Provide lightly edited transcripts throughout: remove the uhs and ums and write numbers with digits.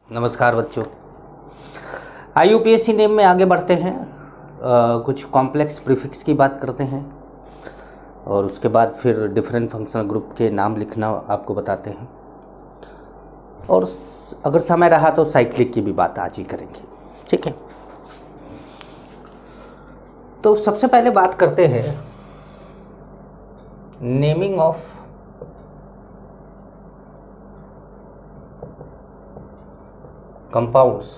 नमस्कार बच्चों। IUPAC name में आगे बढ़ते हैं। कुछ कॉम्प्लेक्स प्रीफिक्स की बात करते हैं और उसके बाद फिर डिफरेंट फंक्शनल ग्रुप के नाम लिखना आपको बताते हैं और अगर समय रहा तो साइक्लिक की भी बात आज ही करेंगे। ठीक है, तो सबसे पहले बात करते हैं naming of compounds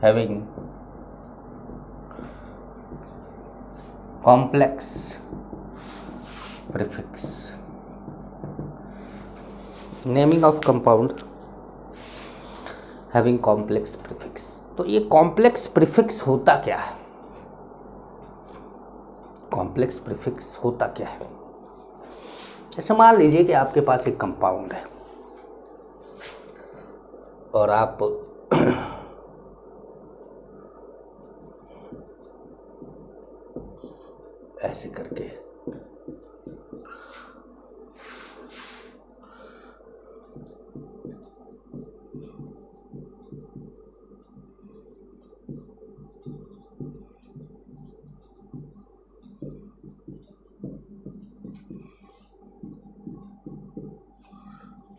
having complex prefix. Naming of compound having complex prefix. तो ये कॉम्प्लेक्स प्रीफिक्स होता क्या है? कॉम्प्लेक्स प्रीफिक्स होता क्या है? जैसे मान लीजिए कि आपके पास एक कंपाउंड है और आप ऐसे करके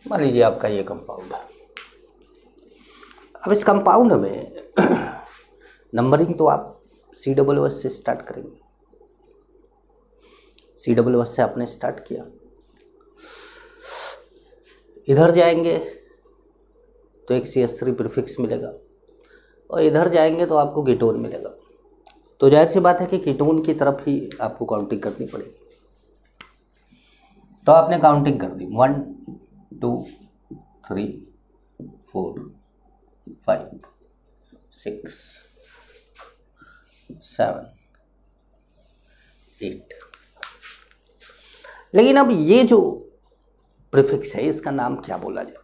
मान लीजिए आपका ये कंपाउंड है। अब इस कंपाउंड में नंबरिंग तो आप CWS से स्टार्ट करेंगे। CWS से आपने स्टार्ट किया, इधर जाएंगे तो एक CH3 प्रीफिक्स मिलेगा और इधर जाएंगे तो आपको कीटोन मिलेगा। तो जाहिर सी बात है कि कीटोन की तरफ ही आपको काउंटिंग करनी पड़ेगी। तो आपने काउंटिंग कर दी 1 2 3 4 5 6 7 8। लेकिन अब ये जो प्रीफिक्स है इसका नाम क्या बोला जाए?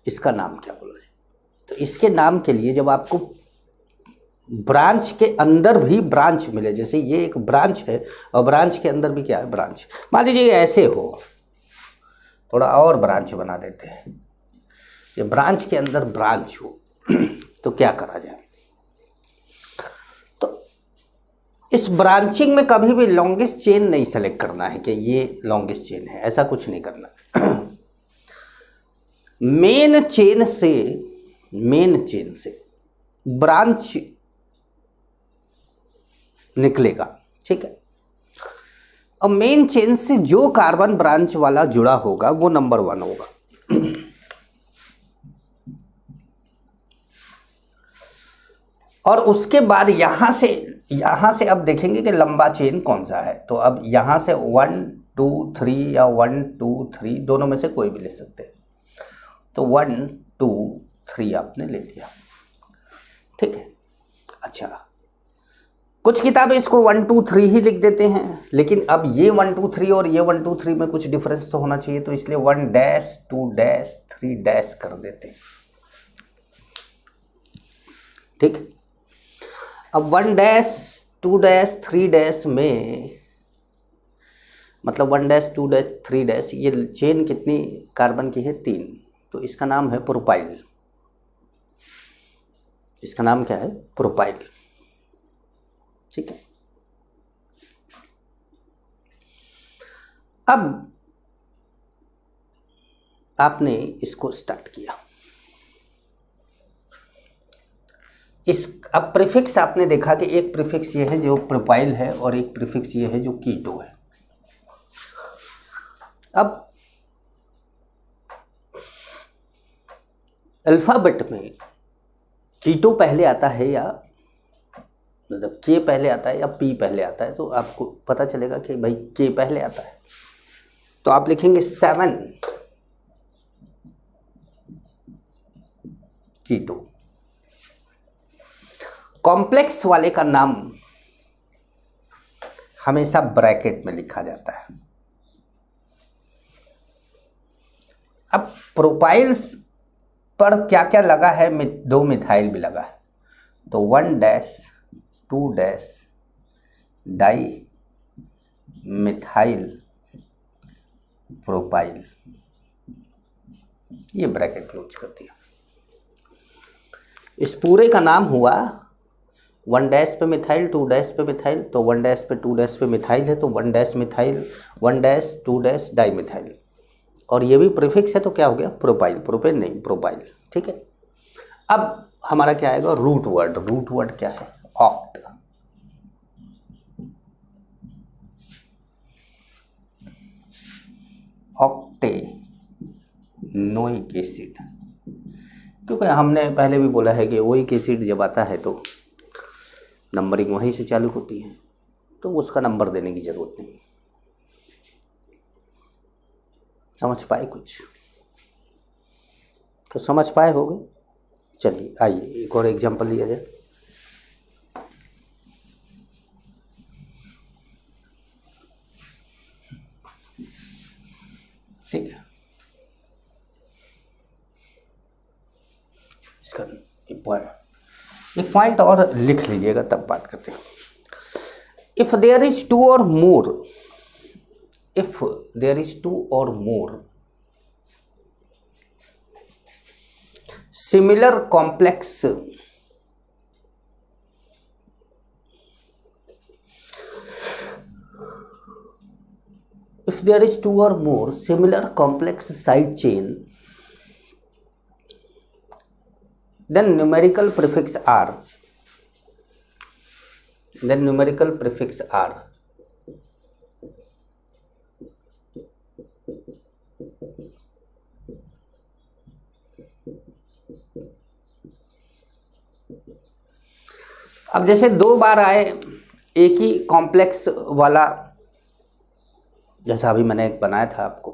इसका नाम क्या बोला जाए? तो इसके नाम के लिए जब आपको ब्रांच के अंदर भी ब्रांच मिले, जैसे ये एक ब्रांच है और ब्रांच के अंदर भी क्या है? ब्रांच। मान लीजिए ऐसे हो, थोड़ा और ब्रांच बना देते हैं, ये ब्रांच के अंदर ब्रांच हो तो क्या करा जाए? तो इस ब्रांचिंग में कभी भी लॉन्गेस्ट चेन नहीं सेलेक्ट करना है कि ये लॉन्गेस्ट चेन है, ऐसा कुछ नहीं करना। मेन चेन से ब्रांच निकलेगा। ठीक है, और मेन चेन से जो कार्बन ब्रांच वाला जुड़ा होगा वो नंबर 1 होगा। और उसके बाद यहां से अब देखेंगे कि लंबा चेन कौन सा है। तो अब यहां से 1 2 3 या 1 2 3 दोनों में से कोई भी ले सकते हैं। तो 1 2 3 आपने ले लिया। ठीक है, अच्छा, कुछ किताबें इसको 1 2 3 ही लिख देते हैं, लेकिन अब ये 1 2 3 और ये 1 2 3 में कुछ डिफरेंस तो होना चाहिए, तो इसलिए 1 डैश 2 डैश 3 डैश कर देते हैं। ठीक, अब 1 डैश 2 डैश 3 डैश में मतलब 1 डैश 2 डैश 3 डैश, ये चेन कितनी कार्बन की है? 3। तो इसका नाम है प्रोपाइल। इसका नाम क्या है? प्रोपाइल। ठीक है, अब आपने इसको स्टार्ट किया। अब प्रीफिक्स आपने देखा कि एक प्रीफिक्स ये है जो प्रोपाइल है और एक प्रीफिक्स ये है जो कीटो है। अब अल्फाबेट में कीटो पहले आता है या मतलब के पहले आता है या पी पहले आता है, तो आपको पता चलेगा कि भाई के पहले आता है। तो आप लिखेंगे 7 कीटो। कॉम्प्लेक्स वाले का नाम हमेशा ब्रैकेट में लिखा जाता है। अब प्रोपाइल्स पर क्या क्या लगा है? 2 मिथाइल भी लगा है, तो 1 dash 2 dash di methyl propyl, ये ब्रैकेट क्लोज कर दिया। इस पूरे का नाम हुआ 1 डैश पे मिथाइल, 2 डैश पे मिथाइल, तो 1 डैश पे 2 डैश पे मिथाइल है तो 1 dash methyl, 1 dash 2 dash dimethyl, और ये भी प्रीफिक्स है तो क्या हो गया प्रोपाइल, प्रोपेन नहीं प्रोपाइल। ठीक है, अब हमारा क्या आएगा रूट वर्ड। रूट वर्ड क्या है ऑक्ट। ऑक्टेनोइक एसिड, क्योंकि हमने पहले भी बोला है कि ओइक एसिड जब आता है तो नंबरिंग वहीं से चालू होती है, तो उसका नंबर देने की ज़रूरत नहीं। समझ पाए कुछ? तो समझ पाए होगे। चलिए आइए एक और एग्जांपल लिया जाए। ठीक है, इसका एक पॉइंट और लिख लीजिएगा तब बात करते हैं। इफ देयर इज टू और मोर, इफ देयर इज टू और more similar complex if there is 2 or more similar complex side chain, then numerical prefix r, then numerical prefix r अब जैसे 2 बार आए एक ही कॉम्प्लेक्स वाला, जैसा अभी मैंने एक बनाया था आपको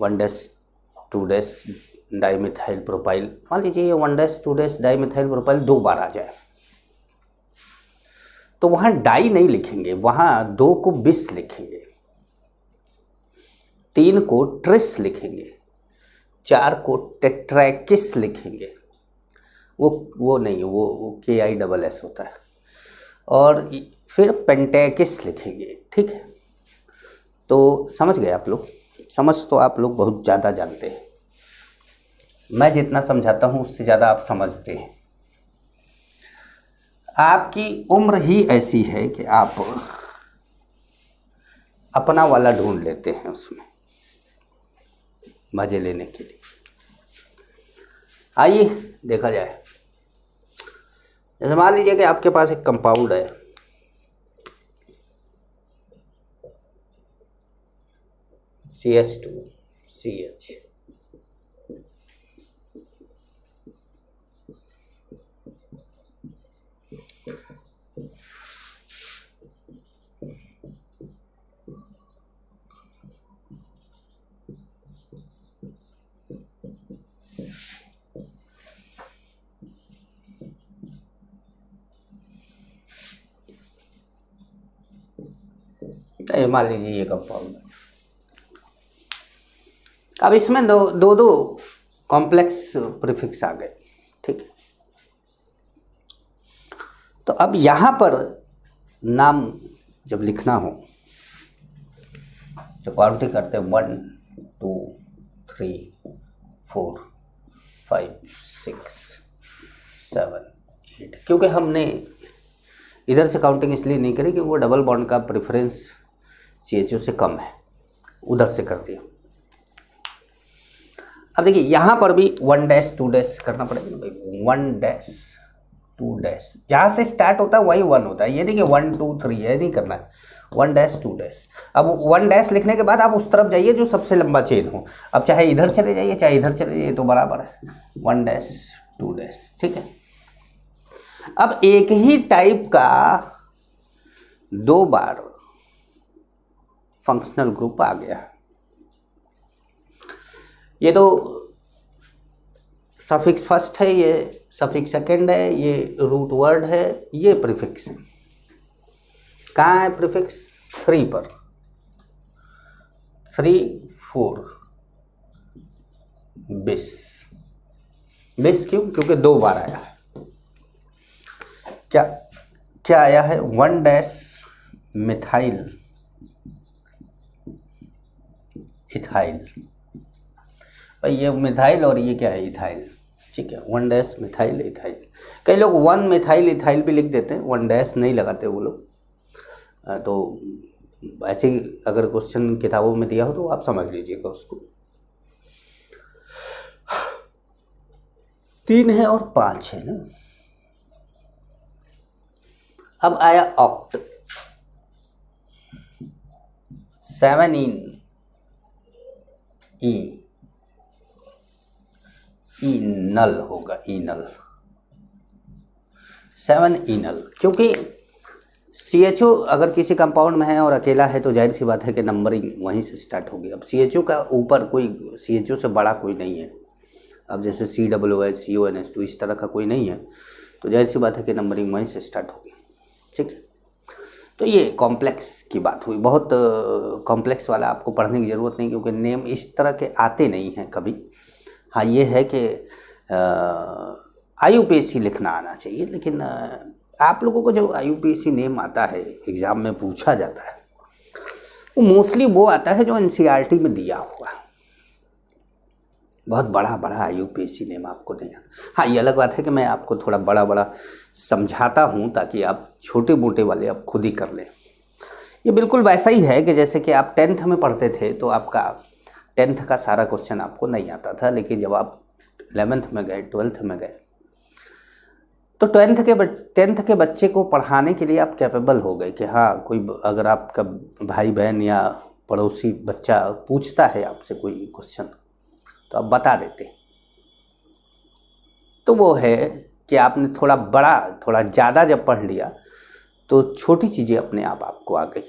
1 डैश 2 डैश डाइमिथाइल प्रोपाइल, मान लीजिए ये 1 डैश 2 डैश डाइमिथाइल प्रोपाइल 2 बार आ जाए तो वहाँ डाई नहीं लिखेंगे, वहाँ 2 को बिस लिखेंगे, 3 को ट्रिस लिखेंगे, 4 को टेट्रैकिस लिखेंगे, वो नहीं, वो KISS होता है, और फिर पेंटेकिस लिखेंगे। ठीक है, तो समझ गए आप लोग? समझ तो आप लोग बहुत ज़्यादा जानते हैं, मैं जितना समझाता हूँ उससे ज़्यादा आप समझते हैं। आपकी उम्र ही ऐसी है कि आप अपना वाला ढूंढ लेते हैं उसमें मज़े लेने के लिए। आइए देखा जाए। जैसे मान लीजिए कि आपके पास एक कंपाउंड है, CH2CH, मान लीजिए ये कंपाउंड है। अब इसमें दो कॉम्प्लेक्स प्रीफिक्स आ गए। ठीक है, तो अब यहाँ पर नाम जब लिखना हो तो काउंटिंग करते हैं 1 2 3 4 5 6 7 8, क्योंकि हमने इधर से काउंटिंग इसलिए नहीं करी कि वो डबल बॉन्ड का प्रेफरेंस CHO से कम है, उधर से कर दिया। अब देखिए यहाँ पर भी 1 डैश 2 डैश करना पड़ेगा ना भाई, 1 डैश 2 डैश, जहाँ से स्टार्ट होता है वही 1 होता है, ये नहीं कि 1 2 3 ये नहीं करना है, 1 डैश 2 डैश। अब 1 डैश लिखने के बाद आप उस तरफ जाइए जो सबसे लंबा चेन हो, अब चाहे इधर चले जाइए चाहे इधर चले जाइए तो बराबर है 1 डैश 2 डैश। ठीक है, अब एक ही टाइप का 2 बार फंक्शनल ग्रुप आ गया। ये तो सफिक्स फर्स्ट है, ये सफिक्स सेकंड है, ये रूट वर्ड है, ये प्रीफिक्स है। कहाँ है प्रीफिक्स? 3 पर, 3 4 बिस। बिस क्यों? क्योंकि 2 बार आया है। क्या आया है? 1 डैश मिथाइल इथाइल। भाई ये मिथाइल और ये क्या है, इथाइल। ठीक है, 1 डैश मिथाइल इथाइल। कई लोग 1 मिथाइल इथाइल भी लिख देते हैं, 1 डैश नहीं लगाते वो लोग। तो ऐसे ही अगर क्वेश्चन किताबों में दिया हो तो आप समझ लीजिएगा उसको। 3 है और 5 है ना। अब आया ऑक्ट, 7 इनल होगा, इनल, 7 इनल। क्योंकि CHO अगर किसी कंपाउंड में है और अकेला है तो जाहिर सी बात है कि नंबरिंग वहीं से स्टार्ट होगी। अब CHO का ऊपर कोई, CHO से बड़ा कोई नहीं है। अब जैसे COOH CONH2 इस तरह का कोई नहीं है, तो जाहिर सी बात है कि नंबरिंग वहीं से स्टार्ट होगी। ठीक है, तो ये कॉम्प्लेक्स की बात हुई। बहुत कॉम्प्लेक्स वाला आपको पढ़ने की ज़रूरत नहीं, क्योंकि नेम इस तरह के आते नहीं हैं कभी। हाँ ये है कि IUPAC लिखना आना चाहिए, लेकिन आप लोगों को जो IUPAC नेम आता है एग्ज़ाम में पूछा जाता है वो मोस्टली वो आता है जो NCERT में दिया हुआ है। बहुत बड़ा बड़ा IUPAC नेम आपको नहीं आता। हाँ ये अलग बात है कि मैं आपको थोड़ा बड़ा बड़ा समझाता हूँ ताकि आप छोटे मोटे वाले आप खुद ही कर लें। ये बिल्कुल वैसा ही है कि जैसे कि आप 10th में पढ़ते थे तो आपका 10th का सारा क्वेश्चन आपको नहीं आता था, लेकिन जब आप 11th में गए 12th में गए तो 10th के बच्चे को पढ़ाने के लिए आप कैपेबल हो गए कि हाँ कोई अगर आपका भाई बहन या पड़ोसी बच्चा पूछता है आपसे कोई क्वेश्चन तो आप बता देते। तो वो है कि आपने थोड़ा बड़ा थोड़ा ज़्यादा जब पढ़ लिया तो छोटी चीज़ें अपने आप आपको आ गई।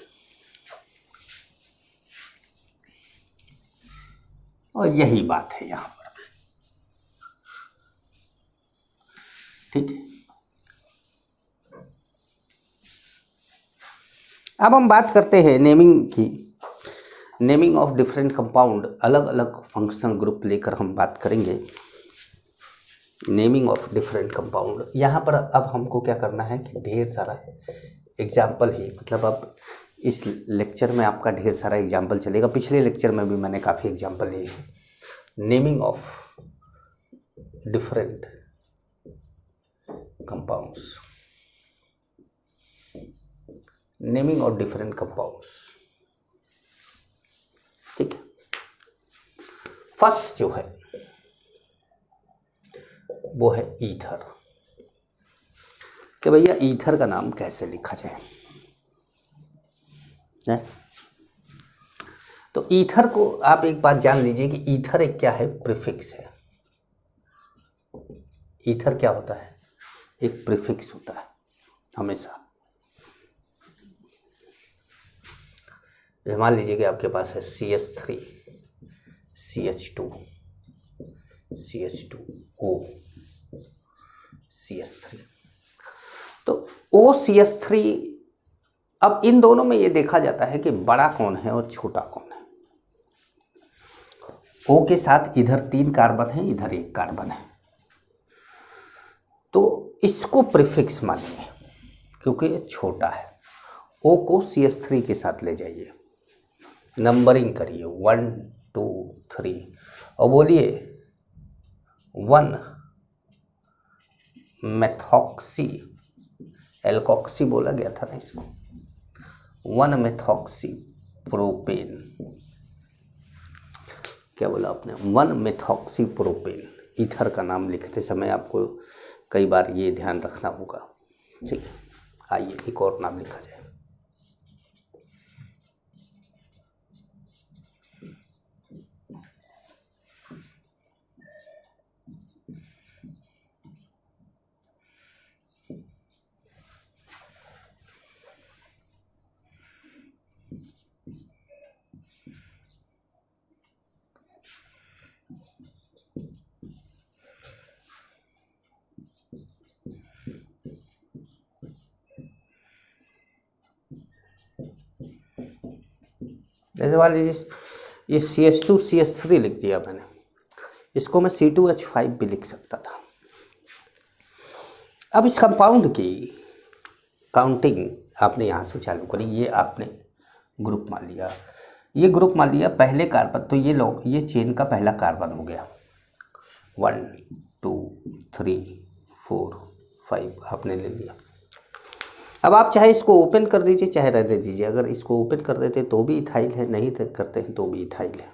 और यही बात है यहाँ पर भी। ठीक है, अब हम बात करते हैं नेमिंग की। नेमिंग ऑफ डिफरेंट कंपाउंड, अलग अलग फंक्शनल ग्रुप लेकर हम बात करेंगे। नेमिंग ऑफ डिफरेंट कंपाउंड, यहाँ पर अब हमको क्या करना है कि ढेर सारा एग्जाम्पल ही, मतलब अब इस लेक्चर में आपका ढेर सारा एग्जाम्पल चलेगा। पिछले लेक्चर में भी मैंने काफ़ी एग्जाम्पल लिए हैं। Naming of different compounds, naming of different compounds. ठीक है, फर्स्ट जो है वो है ईथर, कि भैया ईथर का नाम कैसे लिखा जाए है? तो ईथर को आप एक बात जान लीजिए कि ईथर एक क्या है, प्रीफिक्स है। ईथर क्या होता है, एक प्रीफिक्स होता है हमेशा। मान लीजिए कि आपके पास है CH3 CH2 CH2O CH3, तो OCH3। अब इन दोनों में ये देखा जाता है कि बड़ा कौन है और छोटा कौन है। O के साथ इधर 3 कार्बन है, इधर 1 कार्बन है, तो इसको प्रीफिक्स मानिए क्योंकि ये छोटा है। O को CH3 के साथ ले जाइए, नंबरिंग करिए 1 2 3 और बोलिए 1 मेथॉक्सी, एल्कोक्सी बोला गया था ना इसको, 1 मेथॉक्सी प्रोपेन। क्या बोला आपने, 1 मेथॉक्सी प्रोपेन। ईथर का नाम लिखते समय आपको कई बार ये ध्यान रखना होगा। ठीक है, आइए एक और नाम लिखा जाए। जैसे मान लीजिए ये CH2 CH3 लिख दिया मैंने, इसको मैं C2H5 भी लिख सकता था। अब इस कंपाउंड की काउंटिंग आपने यहाँ से चालू करी। ये आपने ग्रुप मान लिया ये ग्रुप मान लिया पहले कार्बन, तो ये चेन का पहला कार्बन हो गया। 1 2 3 4 5 आपने ले लिया। अब आप चाहे इसको ओपन कर दीजिए चाहे रहने दीजिए। अगर इसको ओपन कर देते तो भी इथाइल है, नहीं करते हैं तो भी इथाइल है।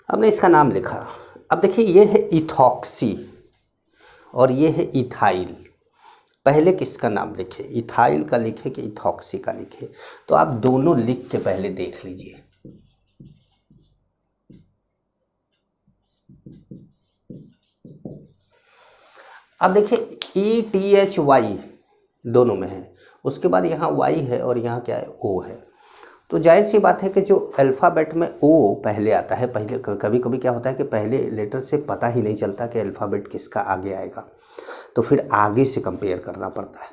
हमने इसका नाम लिखा। अब देखिए ये है इथॉक्सी और ये है इथाइल। पहले किसका नाम लिखे, इथाइल का लिखे कि इथॉक्सी का लिखे? तो आप दोनों लिख के पहले देख लीजिए। अब देखिए ETHY दोनों में है, उसके बाद यहाँ Y है और यहाँ क्या है O है। तो जाहिर सी बात है कि जो अल्फ़ाबेट में O पहले आता है, पहले कभी कभी क्या होता है कि पहले लेटर से पता ही नहीं चलता कि अल्फ़ाबेट किसका आगे आएगा, तो फिर आगे से कंपेयर करना पड़ता है।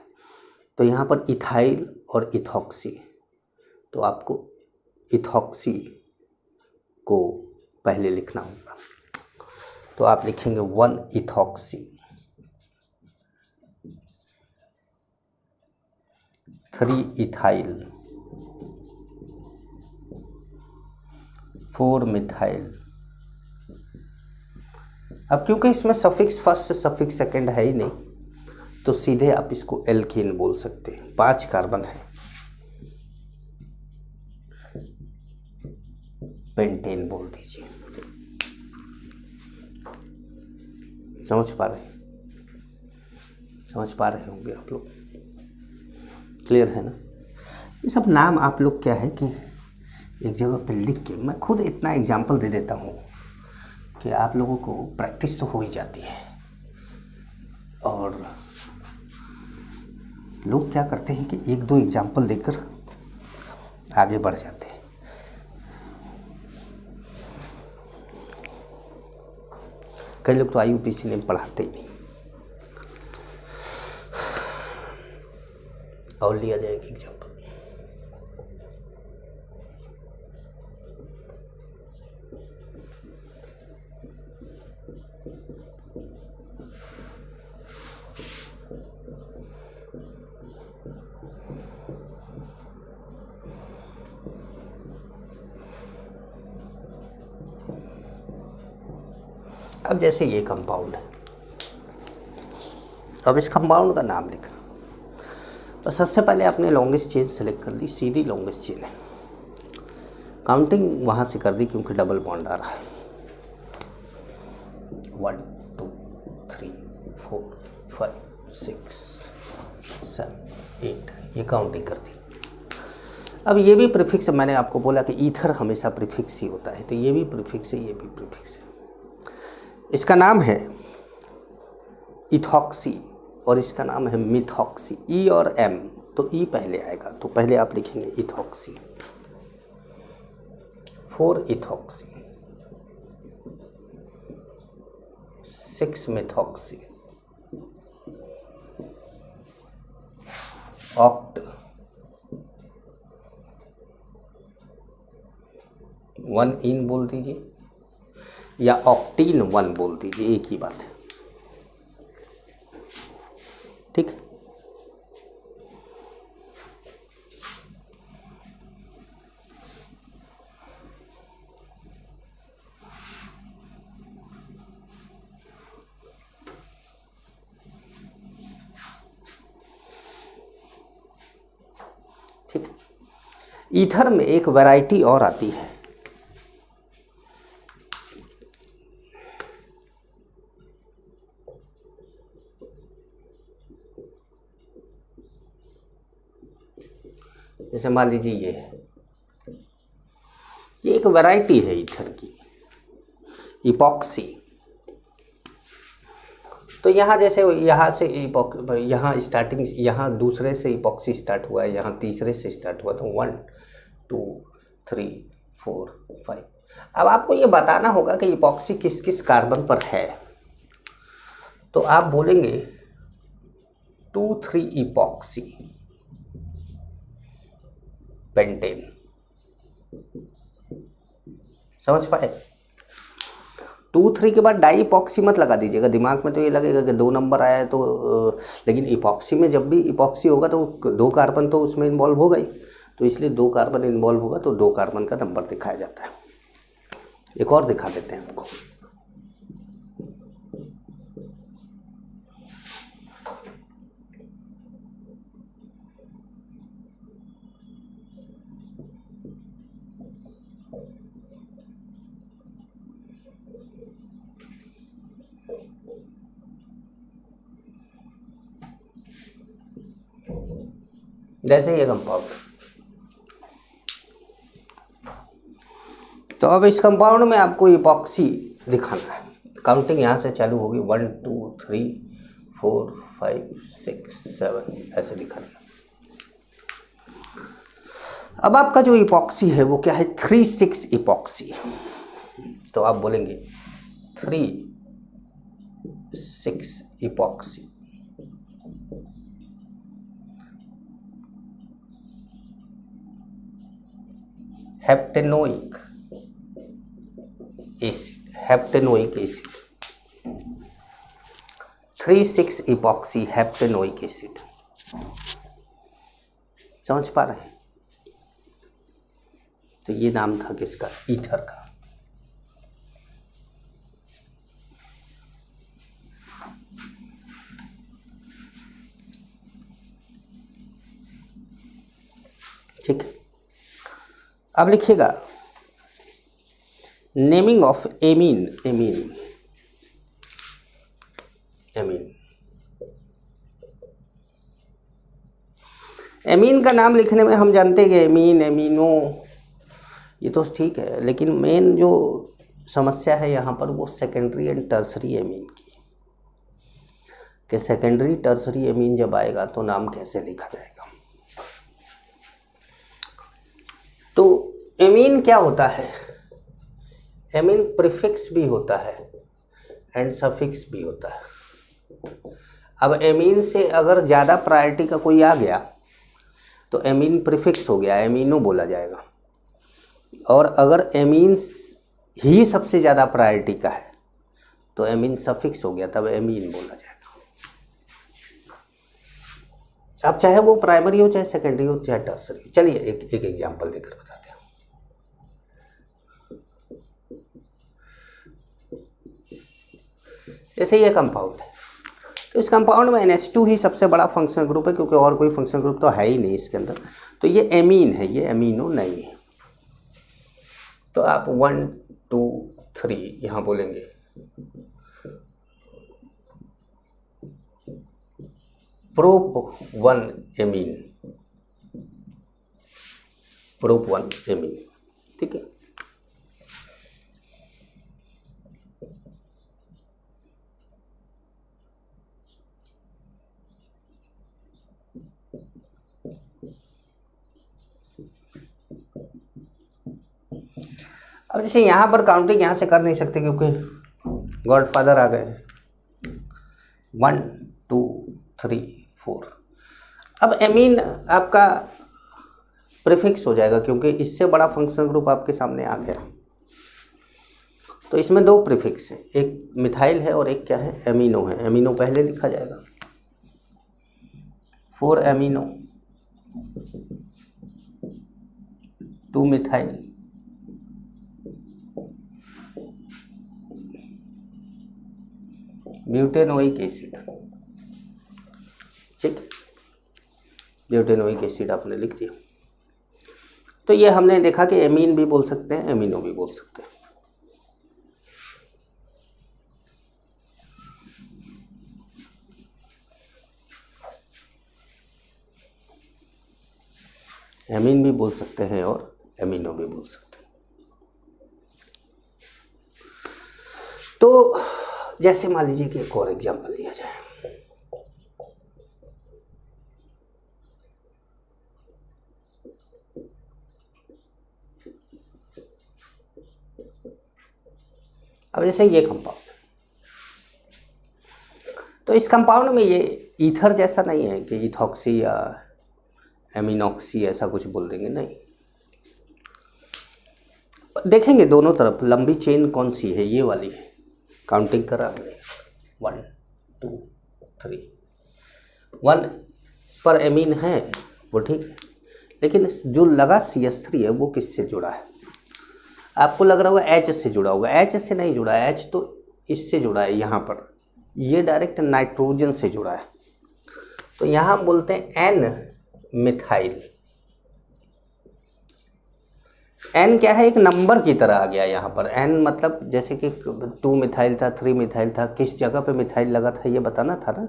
तो यहाँ पर इथाइल और इथॉक्सी, तो आपको इथॉक्सी को पहले लिखना होगा। तो आप लिखेंगे 1 इथॉक्सी, 3 इथाइल, 4 मिथाइल। अब क्योंकि इसमें सफिक्स फर्स्ट सफिक्स सेकंड है ही नहीं, तो सीधे आप इसको एल्कीन बोल सकते हैं। 5 कार्बन है, पेंटेन बोल दीजिए। समझ पा रहे होंगे आप लोग, क्लियर है ना? ये सब नाम आप लोग क्या है कि एक जगह पे लिख के, मैं खुद इतना एग्जाम्पल दे देता हूँ कि आप लोगों को प्रैक्टिस तो हो ही जाती है। और लोग क्या करते हैं कि 1-2 एग्जाम्पल देकर आगे बढ़ जाते हैं। कई लोग तो IUPAC ने पढ़ाते ही नहीं। और लिया जाएगा एग्जाम्पल। अब जैसे ये कंपाउंड है, अब इस कंपाउंड का नाम लिखना। तो सबसे पहले आपने लॉन्गेस्ट चेन सेलेक्ट कर ली, सीधी लॉन्गेस्ट चेन है। काउंटिंग वहाँ से कर दी क्योंकि डबल बॉन्ड आ रहा है। 1 2 3 4 5 6 7 8, ये काउंटिंग कर दी। अब ये भी प्रीफिक्स, मैंने आपको बोला कि ईथर हमेशा प्रीफिक्स ही होता है, तो ये भी प्रीफिक्स है, ये भी प्रीफिक्स है। इसका नाम है इथॉक्सी और इसका नाम है मिथॉक्सी। E और M, तो E पहले आएगा, तो पहले आप लिखेंगे इथॉक्सी। 4 इथॉक्सी, 6 मिथॉक्सी, ऑक्ट, 1 इन बोल दीजिए या ऑक्टीन 1 बोल दीजिए, एक ही बात है। ठीक, ठीक। ईथर में एक वैरायटी और आती है, जैसे मान लीजिए ये एक वैरायटी है ईथर की, इपॉक्सी। तो यहाँ जैसे यहाँ से यहाँ स्टार्टिंग, यहाँ दूसरे से इपॉक्सी स्टार्ट हुआ है, यहाँ तीसरे से स्टार्ट हुआ, तो 1 2 3 4 5। अब आपको ये बताना होगा कि इपॉक्सी किस किस कार्बन पर है। तो आप बोलेंगे 2 3 इपॉक्सी पेंटेन। समझ पाए? 2 3 के बाद डाई इपॉक्सी मत लगा दीजिएगा, दिमाग में तो ये लगेगा कि 2 नंबर आया है तो, लेकिन इपॉक्सी में जब भी इपॉक्सी होगा तो 2 कार्बन तो उसमें इन्वॉल्व हो गई, तो इसलिए 2 कार्बन इन्वॉल्व होगा तो 2 कार्बन का नंबर दिखाया जाता है। एक और दिखा देते हैं आपको। जैसे ये कंपाउंड, तो अब इस कंपाउंड में आपको इपॉक्सी दिखाना है। काउंटिंग यहाँ से चालू होगी 1 2 3 4 5 6 7 ऐसे दिखाना है। अब आपका जो इपॉक्सी है वो क्या है, 3,6 इपॉक्सी। तो आप बोलेंगे 3,6 epoxy. Heptanoic acid, heptanoic acid, 3,6 epoxy heptanoic acid. समझ पा रहे हैं? तो ये नाम था किसका, ईथर का। ठीक है, अब लिखिएगा naming of amine. Amine, amine, amine का नाम लिखने में हम जानते हैं कि एमीन, एमीनो, ये तो ठीक है, लेकिन मेन जो समस्या है यहाँ पर वो सेकेंडरी एंड टर्सरी एमीन की, कि सेकेंडरी टर्सरी एमीन जब आएगा तो नाम कैसे लिखा जाएगा। तो एमीन क्या होता है, एमीन प्रीफिक्स भी होता है एंड सफिक्स भी होता है। अब एमीन से अगर ज़्यादा प्रायोरिटी का कोई आ गया तो एमीन प्रीफिक्स हो गया, एमीनो बोला जाएगा। और अगर एमीन ही सबसे ज़्यादा प्रायोरिटी का है तो एमीन सफिक्स हो गया, तब एमीन बोला जाएगा। अब चाहे वो प्राइमरी हो, चाहे सेकेंडरी हो, चाहे टर्सरी हो। चलिए एक एग्जाम्पल देकर बताते हैं। जैसे ये कंपाउंड है, तो इस कंपाउंड में NH2 ही सबसे बड़ा फंक्शनल ग्रुप है, क्योंकि और कोई फंक्शनल ग्रुप तो है ही नहीं इसके अंदर। तो ये एमीन है, ये एमीनो नहीं है। तो आप 1 2 3 यहाँ बोलेंगे प्रोप 1 एमीन, प्रोप 1 एमीन। ठीक है, अब जैसे यहाँ पर काउंटिंग यहाँ से कर नहीं सकते क्योंकि गॉडफादर आ गए, 1 2 3 4। अब एमीन आपका प्रीफिक्स हो जाएगा क्योंकि इससे बड़ा फंक्शनल ग्रुप आपके सामने आ गया। तो इसमें 2 प्रीफिक्स हैं, एक मिथाइल है और एक क्या है, एमीनो है। एमीनो पहले लिखा जाएगा, 4 एमीनो 2 मिथाइल, ब्यूटेनोइक एसिड। ठीक, ब्यूटेनोइक एसिड आपने लिख दिया। तो ये हमने देखा कि एमीन भी बोल सकते हैं, एमीनो भी बोल सकते हैं। एमीन भी बोल सकते हैं और एमीनो भी बोल सकते हैं। तो जैसे मान लीजिए कि एक और एग्जांपल लिया जाए। अब जैसे ये कंपाउंड, तो इस कंपाउंड में ये ईथर जैसा नहीं है कि इथॉक्सी या एमिनॉक्सी ऐसा कुछ बोल देंगे, नहीं। देखेंगे दोनों तरफ लंबी चेन कौन सी है, ये वाली है। काउंटिंग करा हमने 1 2 3, 1 पर एमीन है वो ठीक है, लेकिन जो लगा CH3 है वो किससे जुड़ा है? आपको लग रहा होगा H से जुड़ा होगा, H से नहीं जुड़ा है, H तो इससे जुड़ा है यहाँ पर, ये डायरेक्ट नाइट्रोजन से जुड़ा है। तो यहाँ हम बोलते हैं N मिथाइल। N क्या है? एक नंबर की तरह आ गया यहाँ पर। N मतलब जैसे कि 2 मिथाइल था, 3 मिथाइल था, किस जगह पे मिथाइल लगा था ये बताना था ना।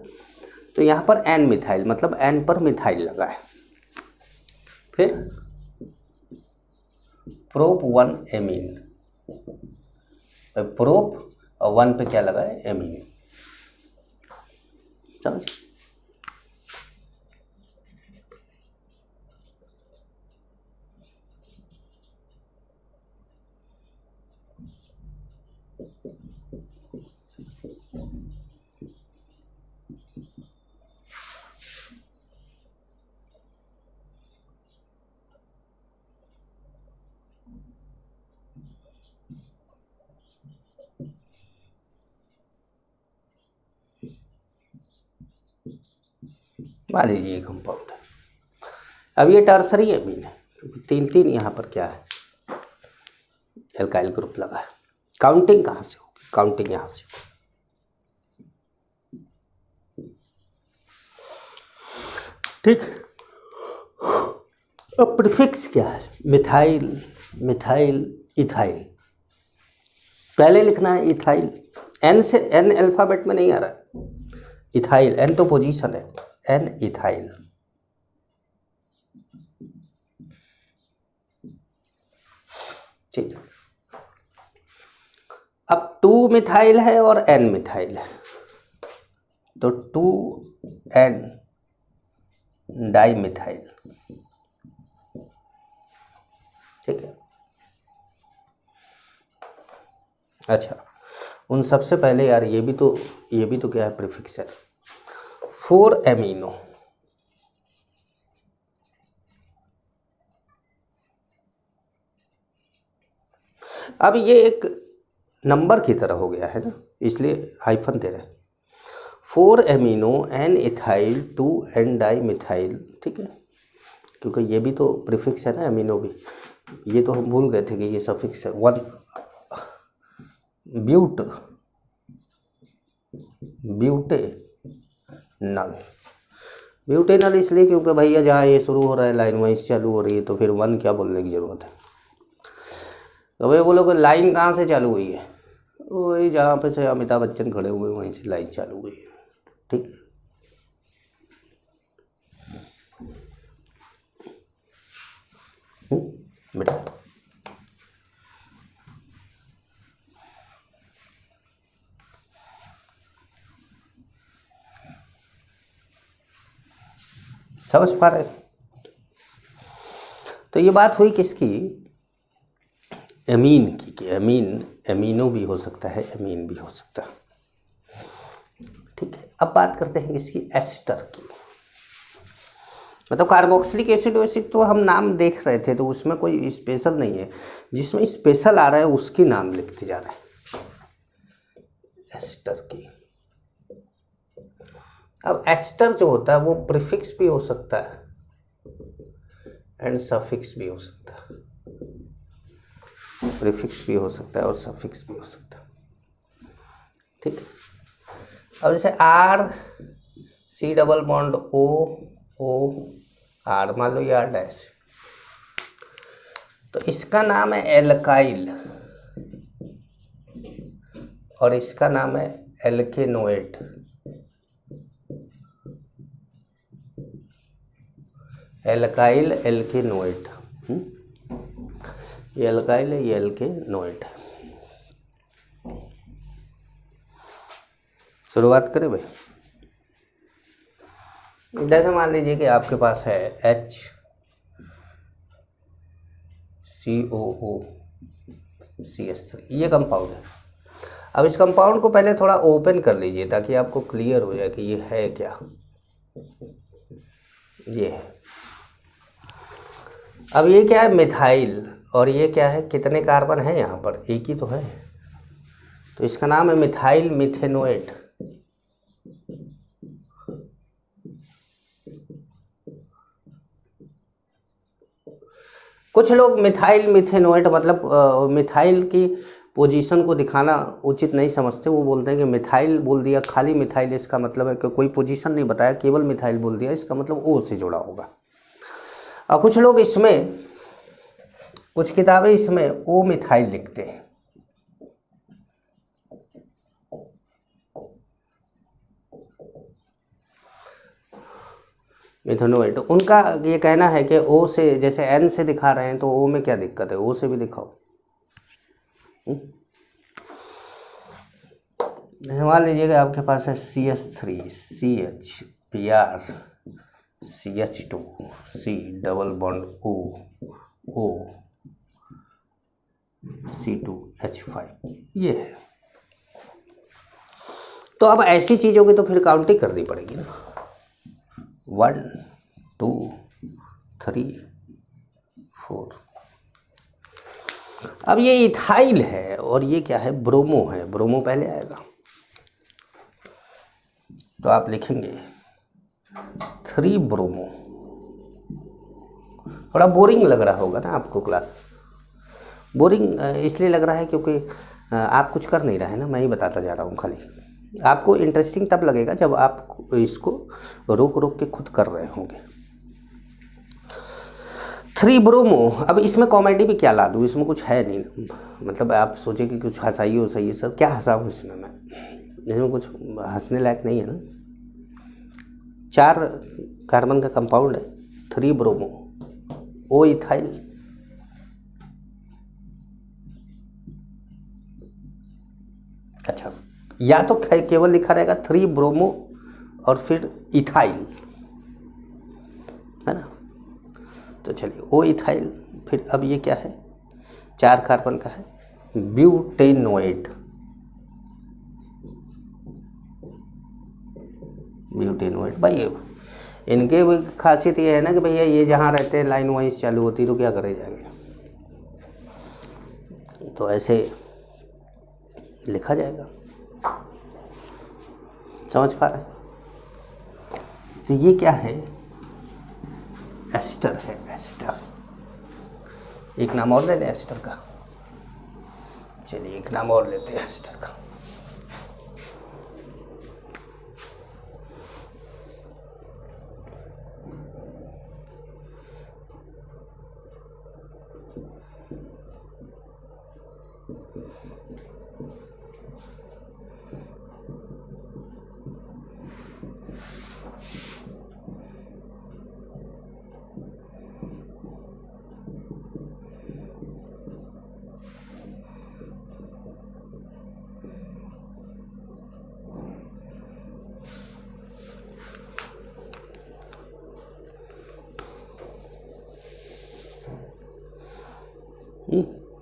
तो यहाँ पर N मिथाइल मतलब N पर मिथाइल लगा है। फिर प्रोप 1 एमीन, प्रोप और 1 पे क्या लगा है? एमीन। समझ? मान लीजिए ये कंपाउंड है। अब ये टर्सरी एमीन है क्योंकि 3 यहाँ पर क्या है? एल्काइल ग्रुप लगा है। काउंटिंग कहाँ से होगी? काउंटिंग यहाँ से होगी। ठीक। अब प्रीफिक्स क्या है? Methyl, methyl, ethyl. पहले लिखना है इथाइल, N से, N अल्फाबेट में नहीं आ रहा है। इथाइल, N तो पोजीशन है, N इथाइल। ठीक। अब 2 मिथाइल है और N मिथाइल है, तो 2N डाई मिथाइल। ठीक है। अच्छा, उन सबसे पहले यार ये भी तो क्या है? प्रीफिक्स है। 4 एमिनो, अब ये एक नंबर की तरह हो गया है ना, इसलिए हाइफन दे रहे हैं। 4 amino N ethyl 2N di methyl. ठीक है, क्योंकि ये भी तो प्रीफिक्स है ना, एमिनो भी। ये तो हम भूल गए थे कि ये सफिक्स है। 1 ब्यूटेनल। ब्यूटेनल इसलिए क्योंकि भैया जहाँ ये शुरू हो रहा है लाइन वहीं से चालू हो रही है, तो फिर 1 क्या बोलने की ज़रूरत है? तो भैया बोलो कि लाइन कहाँ से चालू हुई है? वही जहाँ पे से अमिताभ बच्चन खड़े हुए वहीं से लाइन चालू हुई है। ठीक। बेटा समझ पा रहे? तो ये बात हुई किसकी? एमीन की, कि एमीनो भी हो सकता है, एमीन भी हो सकता है। ठीक है, अब बात करते हैं किसकी? एस्टर की। मतलब कार्बोक्सिलिक एसिड तो हम नाम देख रहे थे, तो उसमें कोई स्पेशल नहीं है। जिसमें स्पेशल आ रहा है उसकी नाम लिखते जा रहे हैं। एस्टर की। अब एस्टर जो होता है वो प्रीफिक्स भी हो सकता है एंड सफिक्स भी हो सकता है। प्रीफिक्स भी हो सकता है और सफिक्स भी हो सकता है। ठीक है। अब जैसे R C बॉन्ड OR, मान लो ये R डैश, तो इसका नाम है एल्काइल और इसका नाम है एल्केनोएट। Alkyl, alkanoate. ये एल्काइल है, ये एल्केनोएट है। शुरुआत करें भाई। जैसे मान लीजिए कि आपके पास है HCOOCH3, ये कंपाउंड है। अब इस कंपाउंड को पहले थोड़ा ओपन कर लीजिए ताकि आपको क्लियर हो जाए कि ये है क्या। ये है। अब ये क्या है? मिथाइल। और ये क्या है? कितने कार्बन है यहाँ पर? एक ही तो है, तो इसका नाम है मिथाइल मिथेनोएट। कुछ लोग मिथाइल मिथेनोएट मतलब मिथाइल की पोजीशन को दिखाना उचित नहीं समझते, वो बोलते हैं कि मिथाइल बोल दिया, खाली मिथाइल, इसका मतलब है कि कोई पोजीशन नहीं बताया, केवल मिथाइल बोल दिया, इसका मतलब ओ से जुड़ा होगा। और कुछ लोग इसमें, कुछ किताबें इसमें ओ मिथाइल लिखते हैं। मिथेनोएट, उनका ये कहना है कि ओ से, जैसे एन से दिखा रहे हैं तो ओ में क्या दिक्कत है, ओ से भी दिखाओ। मान लीजिएगा आपके पास है CH3 CH Br CH2 C double bond O O C2H5, ये है। तो अब ऐसी चीज़ों की तो फिर काउंटिंग करनी पड़ेगी ना, 1 2 3 4। अब ये इथाइल है और ये क्या है, ब्रोमो है, ब्रोमो पहले आएगा, तो आप लिखेंगे 3 ब्रोमो। थोड़ा बोरिंग लग रहा होगा ना आपको क्लास, बोरिंग इसलिए लग रहा है क्योंकि आप कुछ कर नहीं रहे हैं ना, मैं ही बताता जा रहा हूँ खाली। आपको इंटरेस्टिंग तब लगेगा जब आप इसको रोक रोक के खुद कर रहे होंगे। 3 ब्रोमो। अब इसमें कॉमेडी भी क्या ला दूँ, इसमें कुछ है नहीं ना, मतलब आप सोचे कि कुछ हंसाइए वसाइए, सर क्या हंसाऊँ इसमें मैं, इसमें कुछ हंसने लायक नहीं है ना। 4 कार्बन का कंपाउंड है, 3 ब्रोमो ओ इथाइल। अच्छा, या तो केवल लिखा रहेगा 3 ब्रोमो और फिर इथाइल, है ना। तो चलिए ओ इथाइल, फिर अब ये क्या है, 4 कार्बन का है, ब्यूटेनोएट। ब्यूटेनोएट भाई, इनके खासियत ये है ना कि भैया ये जहाँ रहते हैं लाइन वाइज चालू होती, तो क्या करे जाएंगे, तो ऐसे लिखा जाएगा, समझ पा रहे। तो ये क्या है, एस्टर है, एस्टर। एक नाम और ले लें एस्टर का, चलिए एक नाम और लेते हैं एस्टर का।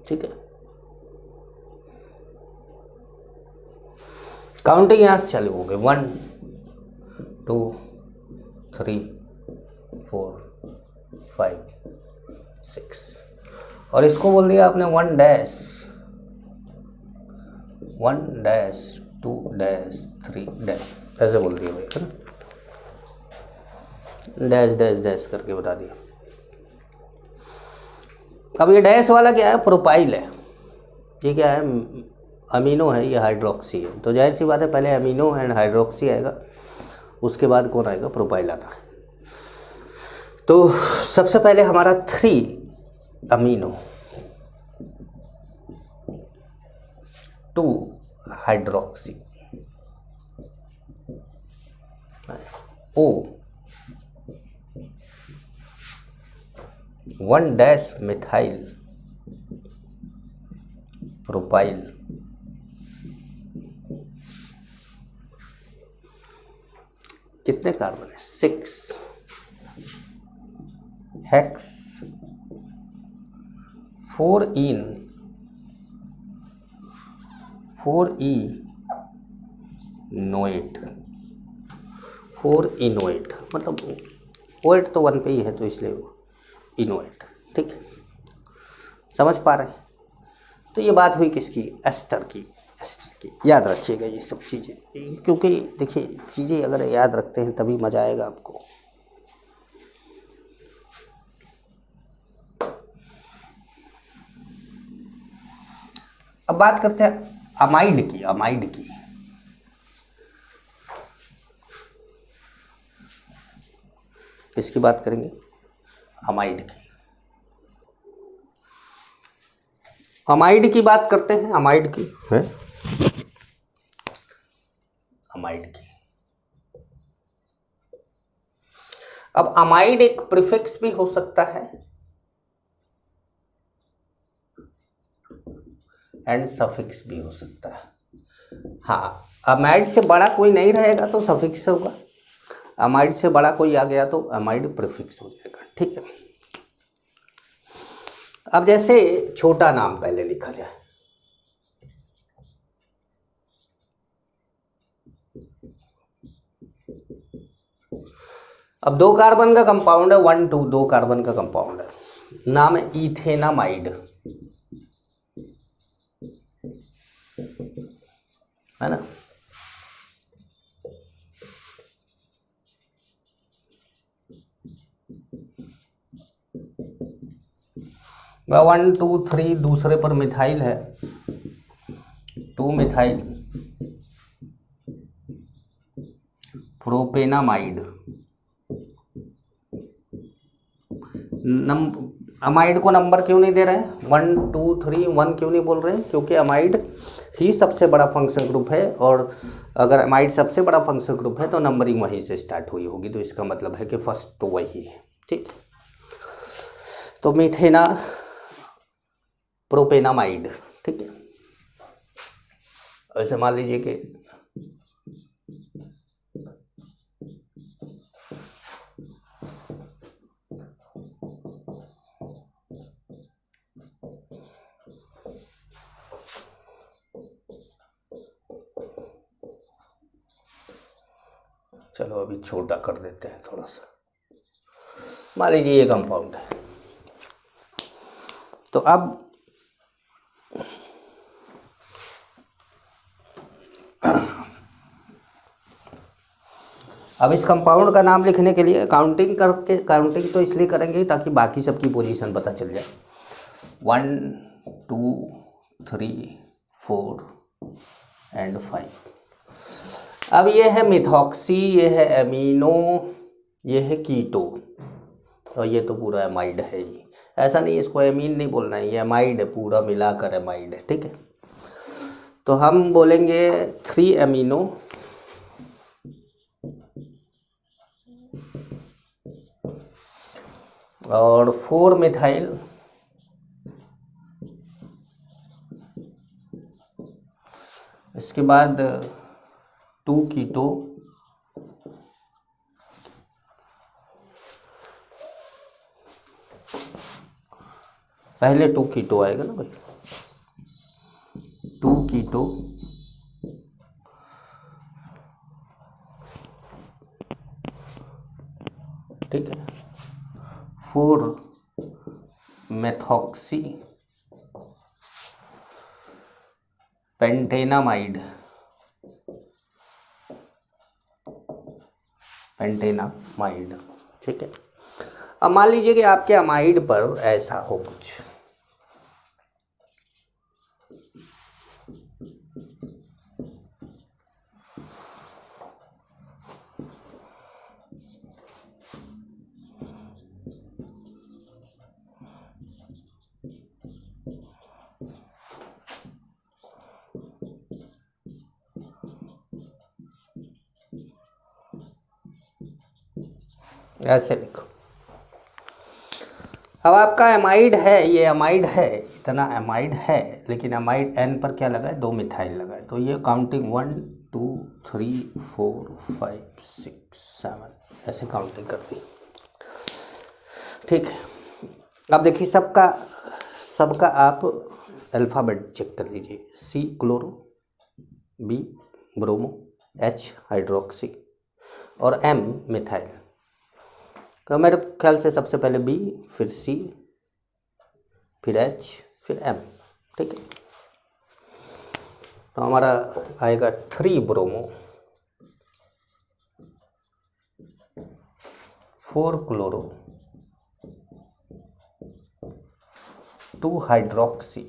ठीक है, काउंटिंग यहाँ से चालू हो गई, 1 2 3 4 5 6, और इसको बोल दिया आपने 1 डैश 2 डैश 3 डैश, ऐसे बोल दिया भाई, है ना, डैश डैश डैश करके बता दिया। अब ये डैश वाला क्या है, प्रोपाइल है, ये क्या है, अमीनो है, ये हाइड्रोक्सी है, तो जाहिर सी बात है पहले अमीनो एंड हाइड्रोक्सी आएगा, उसके बाद कौन आएगा, प्रोपाइल आता है। तो सबसे पहले हमारा 3 amino 2 hydroxy O 1 dash methyl propyl, कितने कार्बन है, 6 हेक्स 4 इनोएट 4 इनोएट, मतलब ओएट तो 1 पे ही है तो इसलिए इनोएट, ठीक, समझ पा रहे। तो ये बात हुई किसकी, एस्टर की, एस्टर की। याद रखिएगा ये सब चीज़ें, क्योंकि देखिए चीज़ें अगर याद रखते हैं तभी मज़ा आएगा आपको। अब बात करते हैं अमाइड की। इसकी बात करेंगे, अमाइड की। अमाइड की बात करते हैं, अमाइड की है, अमाइड की। अब अमाइड एक प्रीफिक्स भी हो सकता है एंड सफिक्स भी हो सकता है। हाँ, अमाइड से बड़ा कोई नहीं रहेगा तो सफिक्स होगा, अमाइड से बड़ा कोई आ गया तो अमाइड प्रीफिक्स हो जाएगा। ठीक है। अब जैसे छोटा नाम पहले लिखा जाए, अब 2 कार्बन का कंपाउंड है, 1 2 2 कार्बन का कंपाउंड है, नाम है इथेनामाइड, है ना। वह 1 2 3 दूसरे पर मिथाइल है, 2 मिथाइल प्रोपेनामाइड। अमाइड को नंबर क्यों नहीं दे रहे हैं, 1 2 3 1 क्यों नहीं बोल रहे हैं, क्योंकि अमाइड ही सबसे बड़ा फंक्शन ग्रुप है, और अगर अमाइड सबसे बड़ा फंक्शन ग्रुप है तो नंबरिंग वहीं से स्टार्ट हुई होगी, तो इसका मतलब है कि फर्स्ट तो वही है। ठीक, तो मीथेना प्रोपेनामाइड। ठीक है। ऐसे मान लीजिए कि चलो अभी छोटा कर देते हैं थोड़ा सा, मान लीजिए ये कंपाउंड है, तो अब इस कंपाउंड का नाम लिखने के लिए काउंटिंग तो इसलिए करेंगे ताकि बाकी सबकी पोजीशन पता चल जाए। 1 2 3 4 एंड 5। अब ये है मिथॉक्सी, ये है एमिनो, ये है कीटो, और ये तो पूरा एमाइड है ही। ऐसा नहीं, इसको एमीन नहीं बोलना है, ये एमाइड है, पूरा मिलाकर एमाइड है। ठीक है। तो हम बोलेंगे 3 एमिनो और 4 मिथाइल इसके बाद 2 कीटो, पहले 2 कीटो आएगा ना भाई, 2 कीटो ठीक है, 4 मेथॉक्सी पेंटेनामाइड, ठीक है। अब मान लीजिए कि आपके अमाइड पर ऐसा हो कुछ, ऐसे लिखो। अब आपका एमाइड है, ये एमाइड है, इतना एमाइड है, लेकिन एमाइड एन पर क्या लगा है, 2 मिथाइल लगा है, तो ये काउंटिंग 1 2 3 4 5 6 7 ऐसे काउंटिंग कर दी। ठीक है। अब देखिए सबका आप अल्फ़ाबेट चेक कर लीजिए, C chloro, B bromo, H hydroxy और M मिथाइल। तो मेरे ख्याल से सबसे पहले B, फिर C, फिर H, फिर M। ठीक है। तो हमारा आएगा 3 bromo, 4 chloro, 2 hydroxy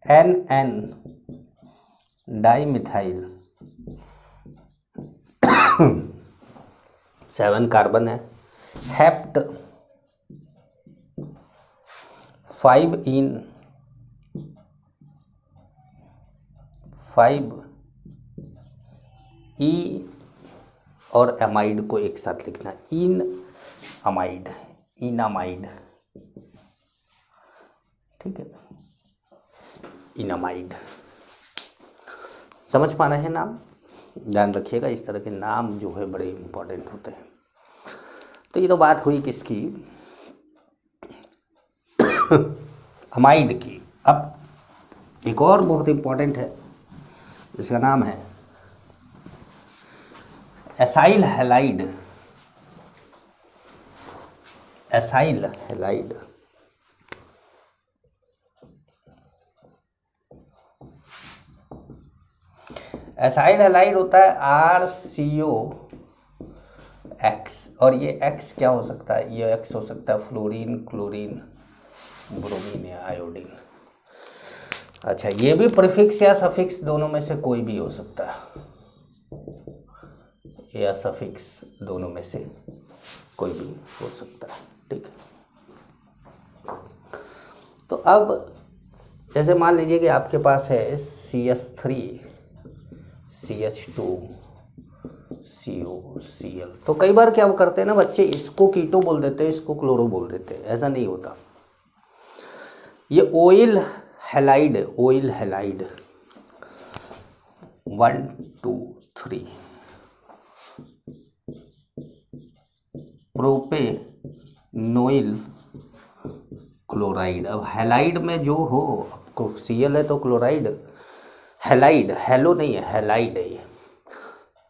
NN dimethyl, 7 carbon है। हेप्ट 5 इन 5 ई और एमाइड को एक साथ लिखना, इन अमाइड, इनामाइड, ठीक है, इनामाइड। समझ पा रहे हैं नाम? ध्यान रखिएगा, इस तरह के नाम जो है बड़े इंपॉर्टेंट होते हैं। तो ये तो बात हुई किसकी, अमाइड की। अब एक और बहुत इंपॉर्टेंट है, इसका नाम है acyl halide, acyl halide. Acyl halide होता है RCOX, और ये X क्या हो सकता है, ये X हो सकता है फ्लोरीन, क्लोरीन, ब्रोमीन या आयोडीन। अच्छा, ये भी प्रीफिक्स या सफिक्स दोनों में से कोई भी हो सकता है, या सफिक्स दोनों में से कोई भी हो सकता है, ठीक है। तो अब जैसे मान लीजिए कि आपके पास है CH3 CH2 COCl, तो कई बार क्या करते हैं ना बच्चे, इसको कीटो बोल देते हैं, इसको क्लोरो बोल देते हैं। ऐसा नहीं होता, ये oyl halide, oyl halide 1 2 3 propanoyl chloride. अब हैलाइड में जो हो, Cl है तो क्लोराइड, हैलाइड, हेलो नहीं है, हैलाइड है ये,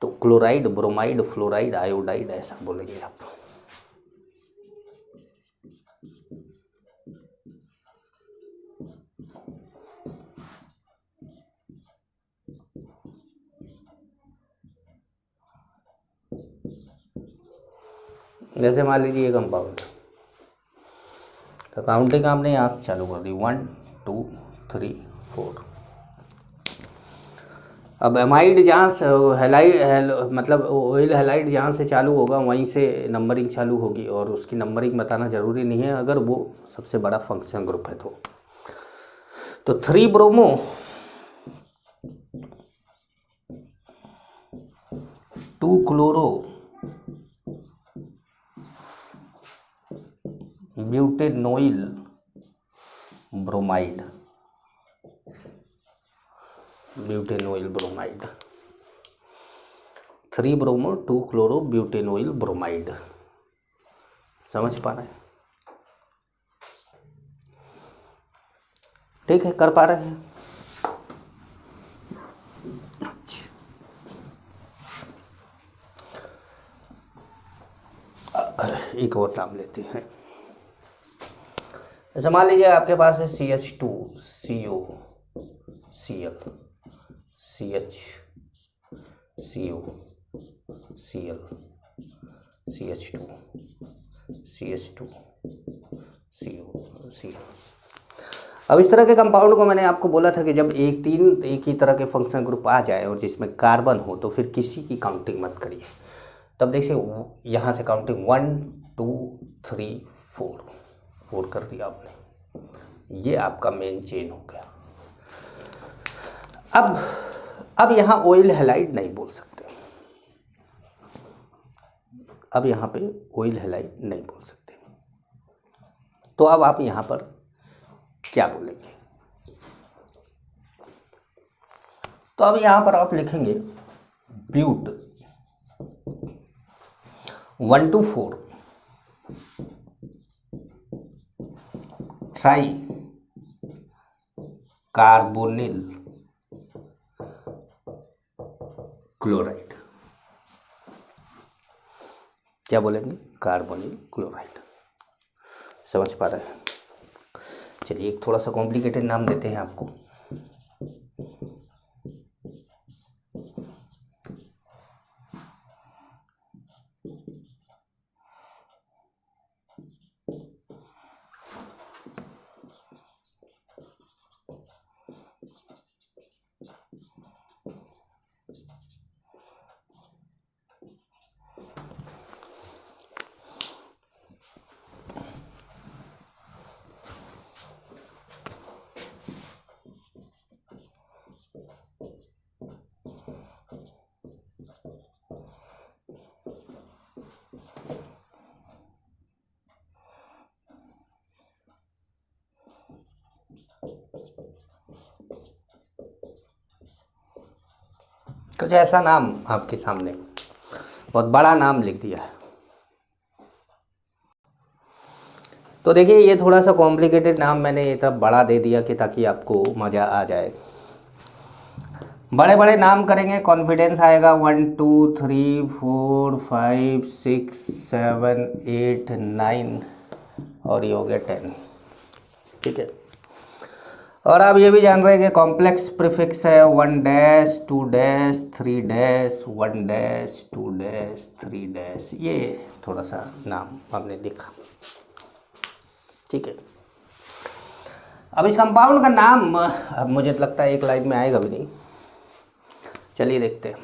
तो क्लोराइड, ब्रोमाइड, फ्लोराइड, आयोडाइड ऐसा बोलेंगे आप। जैसे मान लीजिए कंपाउंड, तो काउंटिंग आपने यहाँ से चालू कर दी 1 2 3 4। अब एमाइड जहाँ से हैलाइड मतलब ऑयल हैलाइड जहाँ से चालू होगा वहीं से नंबरिंग चालू होगी, और उसकी नंबरिंग बताना ज़रूरी नहीं है अगर वो सबसे बड़ा फंक्शन ग्रुप है तो 3 bromo 2 chloro butanoyl bromide, butanoyl bromide, 3 bromo 2 chloro butanoyl bromide. समझ पा रहे हैं? ठीक है, कर पा रहे हैं? एक और नाम लेते हैं। ऐसा मान लीजिए आपके पास है CH2 COCl, CH CO Cl, CH2 CH2 COCl। अब इस तरह के कंपाउंड को मैंने आपको बोला था कि जब एक ही तरह के फंक्शनल ग्रुप आ जाए और जिसमें कार्बन हो तो फिर किसी की काउंटिंग मत करिए। तब देखिए यहाँ से काउंटिंग 1 2 3 4 कर दिया आपने, ये आपका मेन चेन हो गया। अब यहाँ ऑयल हैलाइड नहीं बोल सकते, अब यहाँ पे ऑयल हैलाइड नहीं बोल सकते, तो अब आप यहाँ पर क्या बोलेंगे? तो अब यहाँ पर आप लिखेंगे ब्यूट 1 2 4 ट्राई कार्बोनिल क्लोराइड। क्या बोलेंगे? Carbonyl chloride. समझ पा रहे हैं? चलिए एक थोड़ा सा कॉम्प्लिकेटेड नाम देते हैं आपको। कुछ ऐसा नाम आपके सामने, बहुत बड़ा नाम लिख दिया है। तो देखिए ये थोड़ा सा कॉम्प्लिकेटेड नाम मैंने इतना बड़ा दे दिया कि ताकि आपको मज़ा आ जाए। बड़े बड़े नाम करेंगे कॉन्फिडेंस आएगा। 1 2 3 4 5 6 7 8 9 और ये हो गया 10। ठीक है। और आप ये भी जान रहे हैं कि कॉम्प्लेक्स प्रीफिक्स है 1 dash 2 dash 3 dash 1 dash 2 dash 3 dash, ये थोड़ा सा नाम हमने देखा। ठीक है। अब इस कंपाउंड का नाम अब मुझे तो लगता है एक लाइन में आएगा भी नहीं। चलिए देखते हैं।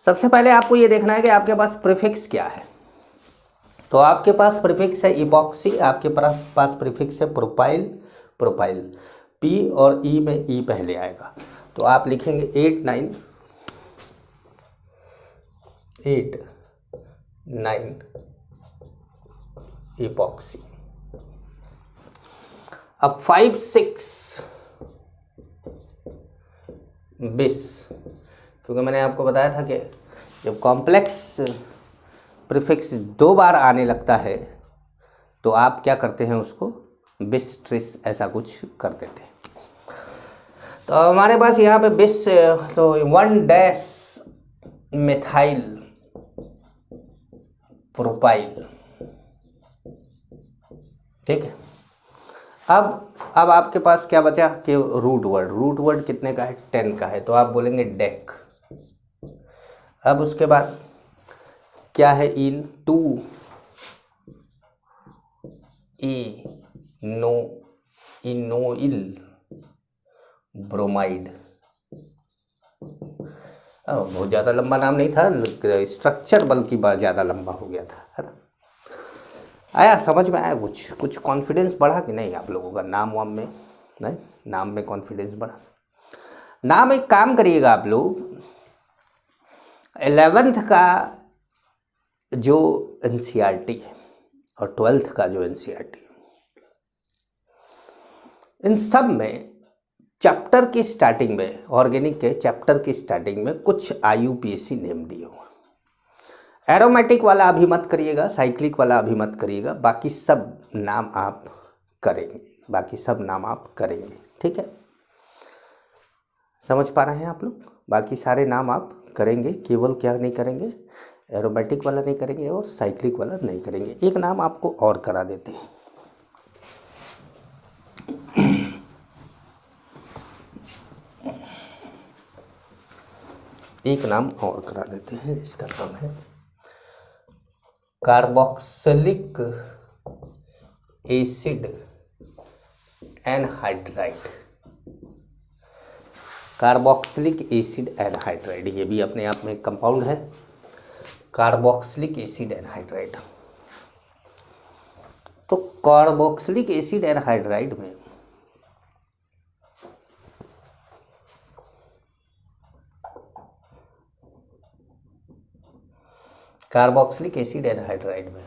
सबसे पहले आपको ये देखना है कि आपके पास प्रीफिक्स क्या है। तो आपके पास प्रीफिक्स है इपॉक्सी, आपके पास प्रीफिक्स है प्रोपाइल। प्रोपाइल पी और ई में ई पहले आएगा, तो आप लिखेंगे 8 9 इपॉक्सी। अब 5 6 बिस, क्योंकि मैंने आपको बताया था कि जब कॉम्प्लेक्स प्रीफिक्स 2 बार आने लगता है तो आप क्या करते हैं, उसको बिस ट्रिस ऐसा कुछ कर देते हैं। तो हमारे पास यहाँ पे बिस, तो 1 डैश मिथाइल प्रोपाइल। ठीक है। अब आपके पास क्या बचा कि रूट वर्ड कितने का है, 10 का है, तो आप बोलेंगे डेक। अब उसके बाद क्या है, इन 2 इनोइल ब्रोमाइड। बहुत ज़्यादा लंबा नाम नहीं था, स्ट्रक्चर बल्कि ज़्यादा लंबा हो गया था, है ना। आया समझ में आया, कुछ कॉन्फिडेंस बढ़ा कि नहीं आप लोगों का नाम वाम में? नहीं, नाम में कॉन्फिडेंस बढ़ा। नाम एक काम करिएगा आप लोग, 11th का जो एनसीईआरटी है और 12th का जो एनसीईआरटी है, इन सब में चैप्टर की स्टार्टिंग में, ऑर्गेनिक के चैप्टर की स्टार्टिंग में कुछ IUPAC नेम दिए हुए। एरोमेटिक वाला अभी मत करिएगा, साइक्लिक वाला अभी मत करिएगा, बाकी सब नाम आप करेंगे, ठीक है। समझ पा रहे हैं आप लोग? बाकी सारे नाम आप करेंगे, केवल क्या नहीं करेंगे, एरोमेटिक वाला नहीं करेंगे और साइक्लिक वाला नहीं करेंगे। एक नाम आपको और करा देते हैं, एक नाम और करा देते हैं, इसका नाम है carboxylic acid anhydride. Carboxylic acid anhydride, ये भी अपने आप में एक कंपाउंड है, कार्बोक्सिलिक एसिड एनहाइड्राइड। तो कार्बोक्सिलिक एसिड एनहाइड्राइड में कार्बोक्सिलिक एसिड एनहाइड्राइड में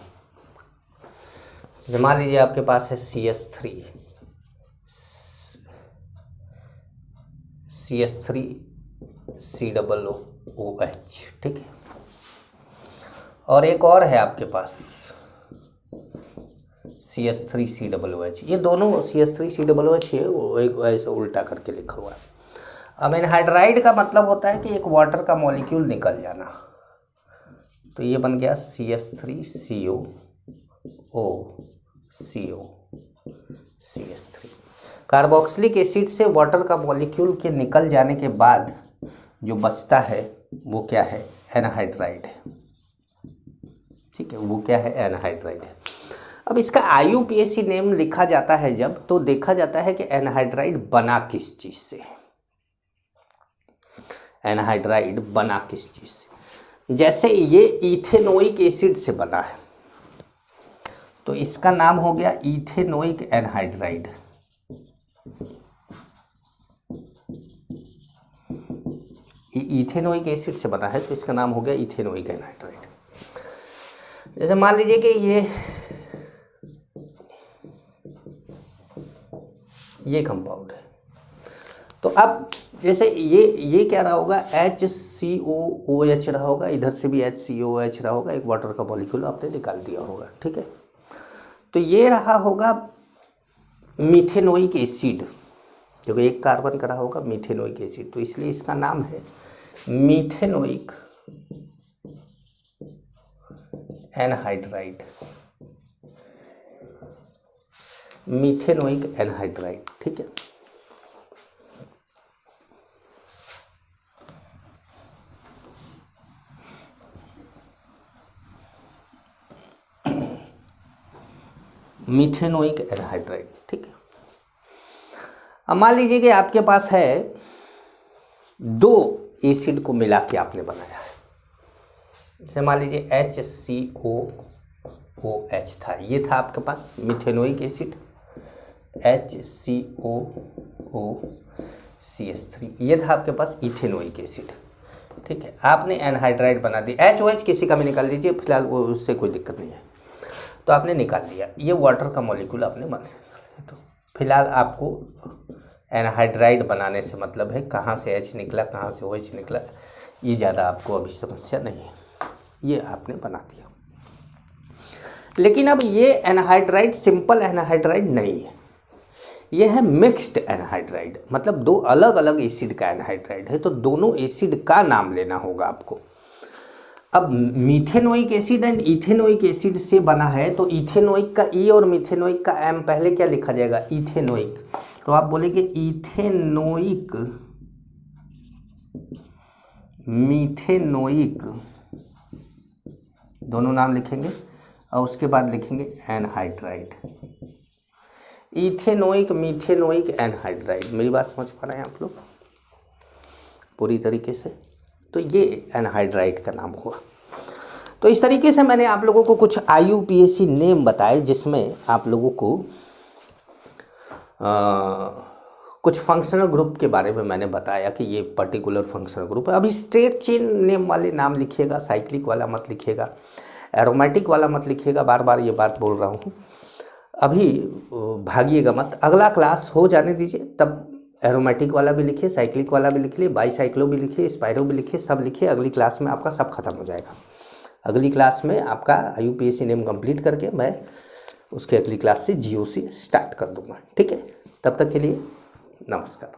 मान लीजिए आपके पास है CH3COOH, ठीक है। और एक और है आपके पास CH3COOH। ये दोनों CH3COOH है, वो एक ऐसे उल्टा करके लिखा हुआ है। अब एनहाइड्राइड का मतलब होता है कि एक वाटर का मॉलिक्यूल निकल जाना, तो ये बन गया CH3COCH3। कार्बोक्सिलिक एसिड से वाटर का मॉलिक्यूल के निकल जाने के बाद जो बचता है वो क्या है, एनहाइड्राइड है, ठीक है। वो क्या है, एनहाइड्राइड है। अब इसका IUPAC नेम लिखा जाता है जब, तो देखा जाता है कि एनहाइड्राइड बना किस चीज से, एनहाइड्राइड बना किस चीज से। जैसे ये इथेनोइक एसिड से बना है, तो इसका नाम हो गया इथेनोइक एनहाइड्राइड। इथेनोइक एसिड से बना है तो इसका नाम हो गया इथेनोइक एनहाइड्राइड। जैसे मान लीजिए कि ये कंपाउंड है, तो अब जैसे ये क्या रहा होगा, HCOOH रहा होगा, इधर से भी HCOOH रहा होगा, एक वाटर का मॉलिक्यूल आपने निकाल दिया होगा, ठीक है। तो ये रहा होगा मीथेनोइक एसिड, क्योंकि एक कार्बन का रहा होगा मीथेनोइक एसिड, तो इसलिए इसका नाम है मीथेनोइक एनहाइड्राइड, मीथेनोइक एनहाइड्राइड, ठीक है। मीथेनोइक एनहाइड्राइड, ठीक है। अब मान लीजिए कि आपके पास है दो एसिड को मिला के आपने बनाया है, जैसे मान लीजिए HCOOH था, ये था आपके पास मीथेनोइक एसिड, HCOOCH3, ये था आपके पास इथेनोइक एसिड, ठीक है। आपने एनहाइड्राइड बना दिया, HOH किसी का भी निकाल दीजिए, फिलहाल वो उससे कोई दिक्कत नहीं है, तो आपने निकाल लिया, ये वाटर का मॉलिक्यूल आपने बना लिया। तो फिलहाल आपको एनहाइड्राइड बनाने से मतलब है कहाँ से H निकला, कहाँ से OH निकला, ये ज़्यादा आपको अभी समस्या नहीं है, ये आपने बना दिया। लेकिन अब ये एनहाइड्राइड सिंपल एनहाइड्राइड नहीं है, ये है मिक्स्ड एनहाइड्राइड, मतलब दो अलग अलग एसिड का एनहाइड्राइड है, तो दोनों एसिड का नाम लेना होगा आपको। अब methanoic acid and ethanoic acid से बना है, तो इथेनोइक का ई और मीथेनोइक का एम पहले क्या लिखा जाएगा, इथेनोइक, तो आप बोलेंगे इथेनोइक मीथेनोइक, दोनों नाम लिखेंगे और उसके बाद लिखेंगे एनहाइड्राइड, इथेनोइक मीथेनोइक एनहाइड्राइड। मेरी बात समझ पा रहे हैं आप लोग पूरी तरीके से? तो ये एनहाइड्राइड का नाम हुआ। तो इस तरीके से मैंने आप लोगों को कुछ IUPAC नेम बताए, जिसमें आप लोगों को कुछ फंक्शनल ग्रुप के बारे में मैंने बताया कि ये पर्टिकुलर फंक्शनल ग्रुप है। अभी स्ट्रेट चेन नेम वाले नाम लिखिएगा, साइक्लिक वाला मत लिखिएगा, एरोमेटिक वाला मत लिखिएगा, बार बार ये बात बोल रहा हूँ, अभी भागिएगा मत, अगला क्लास हो जाने दीजिए, तब एरोमेटिक वाला भी लिखिए, साइक्लिक वाला भी लिखिए, बाईसाइक्लो भी लिखिए, स्पायरो भी लिखिए, सब लिखिए। अगली क्लास में आपका सब खत्म हो जाएगा। अगली क्लास में आपका IUPAC नेम कंप्लीट करके मैं उसके अगली क्लास से GOC स्टार्ट कर दूंगा, ठीक है। तब तक के लिए नमस्कार।